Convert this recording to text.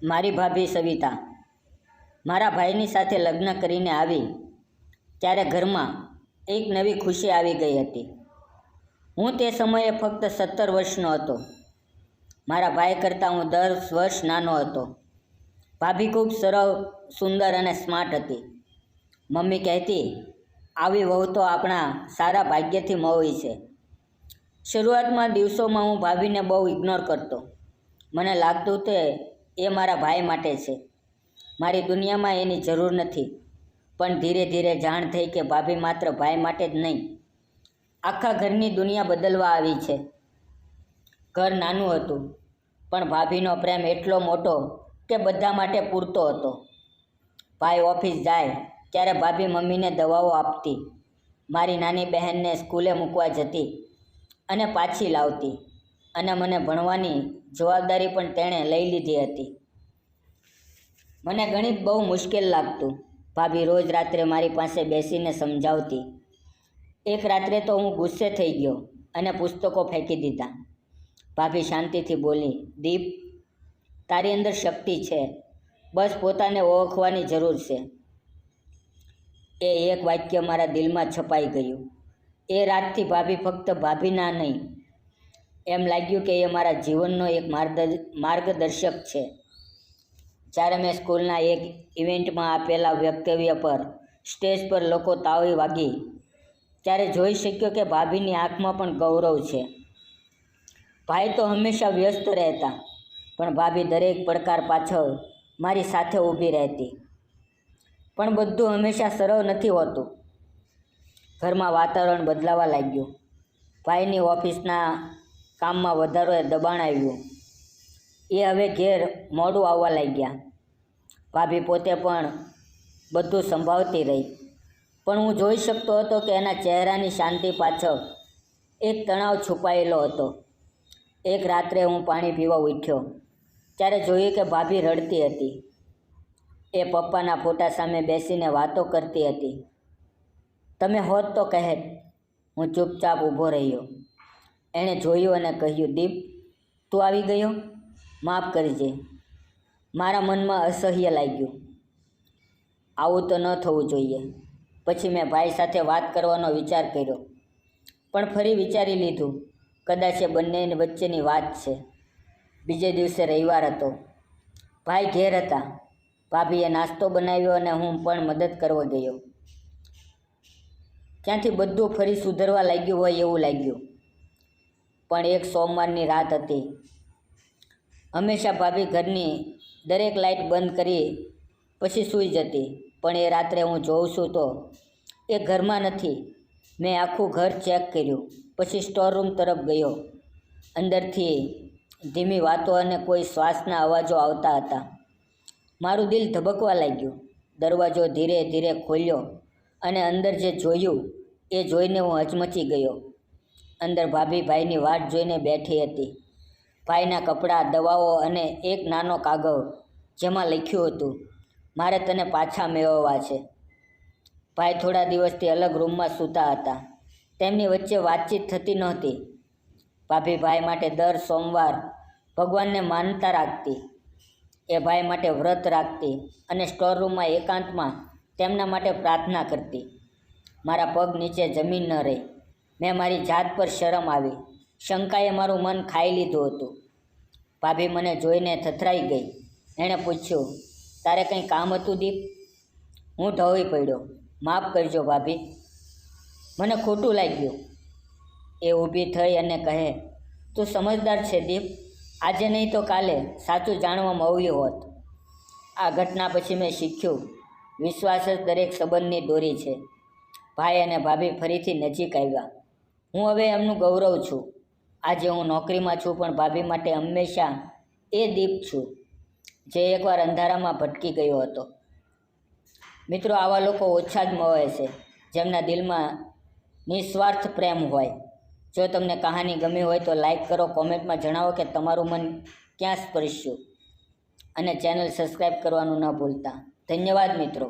મારી ભાભી સવિતા મારા ભાઈની સાથે લગ્ન કરીને આવી ત્યારે ઘરમાં એક નવી ખુશી આવી ગઈ હતી. હું તે સમયે ફક્ત 17 વર્ષનો હતો. મારા ભાઈ કરતાં હું 10 વર્ષ નાનો હતો. ભાભી ખૂબ સરળ, સુંદર અને સ્માર્ટ હતી. મમ્મી કહેતી, આવી વહુ તો આપણા સારા ભાગ્યથી મળી છે. શરૂઆતમાં દિવસોમાં હું ભાભીને બહુ ઇગ્નોર કરતો. મને લાગતું કે એ મારા ભાઈ માટે છે, મારી દુનિયામાં એની જરૂર નથી. પણ ધીરે ધીરે જાણ થઈ કે ભાભી માત્ર ભાઈ માટે જ નહીં, આખા ઘરની દુનિયા બદલવા આવી છે. ઘર નાનું હતું, પણ ભાભીનો પ્રેમ એટલો મોટો કે બધા માટે પૂરતો હતો. ભાઈ ઓફિસ જાય ત્યારે ભાભી મમ્મીને દવાઓ આપતી, મારી નાની બહેનને સ્કૂલે મૂકવા જતી અને પાછી લાવતી, અને મને ભણવાની જવાબદારી પણ તેણે લઈ લીધી હતી. મને ગણિત બહુ મુશ્કેલ લાગતું. ભાભી રોજ રાત્રે મારી પાસે બેસીને સમજાવતી. એક રાત્રે તો હું ગુસ્સે થઈ ગયો અને પુસ્તકો ફેંકી દીધા. ભાભી શાંતિથી બોલી, દીપ, તારી અંદર શક્તિ છે, બસ પોતાને ઓળખવાની જરૂર છે. એ એક વાક્ય મારા દિલમાં છપાઈ ગયું. એ રાતથી ભાભી ફક્ત ભાભીના નહીં, એમ લાગ્યું કે એ મારા જીવનનો એક માર્ગદર્શક છે. જ્યારે મેં સ્કૂલના એક ઇવેન્ટમાં આપેલા વક્તવ્ય પર સ્ટેજ પર લોકો તાળી વાગી ત્યારે જોઈ શક્યો કે ભાભીની આંખમાં પણ ગૌરવ છે. ભાઈ તો હંમેશા વ્યસ્ત રહેતા, પણ ભાભી દરેક પડકાર પાછળ મારી સાથે ઊભી રહેતી. પણ બધું હંમેશા સરળ નથી હોતું. ઘરમાં વાતાવરણ બદલાવા લાગ્યું. ભાઈની ઓફિસના કામમાં વધારે દબાણ આવ્યું. એ હવે ઘેર મોડું આવવા લાગ્યા. ભાભી પોતે પણ બધું સંભાળતી રહી, પણ હું જોઈ શકતો હતો કે એના ચહેરાની શાંતિ પાછળ એક તણાવ છુપાયેલો હતો. એક રાત્રે હું પાણી પીવા ઉઠ્યો ત્યારે જોયું કે ભાભી રડતી હતી. એ પપ્પાના ફોટા સામે બેસીને વાતો કરતી હતી. તમે હોત તો કહેત. હું ચૂપચાપ ઊભો રહ્યો. એણે જોયું અને કહ્યું, દીપ, તું આવી ગયો? માફ કરજે. મારા મનમાં અસહ્ય લાગ્યું. આવું તો ન થવું જોઈએ. પછી મેં ભાઈ સાથે વાત કરવાનો વિચાર કર્યો, પણ ફરી વિચારી લીધું, કદાચ એ બંને વચ્ચેની વાત છે. બીજે દિવસે રવિવાર હતો. ભાઈ ઘેર હતા. ભાભીએ નાસ્તો બનાવ્યો અને હું પણ મદદ કરવા ગયો. ત્યાંથી બધું ફરી સુધરવા લાગ્યું હોય એવું લાગ્યું. પણ એક સોમવારની રાત હતી. હંમેશા ભાભી ઘરની દરેક લાઇટ બંધ કરી પછી સૂઈ જતી, પણ એ રાત્રે હું જોઉં છું તો એ ઘરમાં નથી. મેં આખું ઘર ચેક કર્યું, પછી સ્ટોર રૂમ તરફ ગયો. અંદરથી ધીમી વાતો અને કોઈ શ્વાસના અવાજો આવતા હતા. મારું દિલ ધબકવા લાગ્યું. દરવાજો ધીરે ધીરે ખોલ્યો અને અંદર જે જોયું એ જોઈને હું હચમચી ગયો. અંદર ભાભી ભાઈની વાટ જોઈને બેઠી હતી. ભાઈના કપડાં, દવાઓ અને એક નાનો કાગળ જેમાં લખ્યું હતું, મારે તને પાછા મેળવવા છે. ભાઈ થોડા દિવસથી અલગ રૂમમાં સૂતા હતા. તેમની વચ્ચે વાતચીત થતી નહોતી. ભાભી ભાઈ માટે દર સોમવાર ભગવાનને માનતા રાખતી. એ ભાઈ માટે વ્રત રાખતી અને સ્ટોર રૂમમાં એકાંતમાં તેમના માટે પ્રાર્થના કરતી. મારા પગ નીચે જમીન ન રહી. મેં મારી જાત પર શરમ આવી. શંકાએ મારું મન ખાઈ લીધું હતું. ભાભી મને જોઈને થથરાઈ ગઈ. એણે પૂછ્યું, તારે કંઈ કામ હતું દીપ? હું ઢળી પડ્યો. માફ કરજો ભાભી, મને ખોટું લાગ્યું. એ ઊભી થઈ અને કહે, તું સમજદાર છે દીપ. આજે નહીં તો કાલે સાચું જાણવા મળ્યું હોત. આ ઘટના પછી મેં શીખ્યું, વિશ્વાસ જ દરેક સંબંધની દોરી છે. ભાઈ અને ભાભી ફરીથી નજીક આવ્યા. હું હવે એમનું ગૌરવ છું. આજે હું નોકરીમાં છું, પણ ભાભી માટે હંમેશા એ દીપ છું જે એકવાર અંધારામાં ભટકી ગયો હતો. મિત્રો, આવા લોકો ઓછા જ મળે છે જેમના દિલમાં નિસ્વાર્થ પ્રેમ હોય. જો તમને કહાની ગમી હોય તો લાઈક કરો, કોમેન્ટમાં જણાવો કે તમારું મન ક્યાં સ્પર્શ્યું, અને ચેનલ સબસ્ક્રાઈબ કરવાનું ન ભૂલતા. ધન્યવાદ મિત્રો.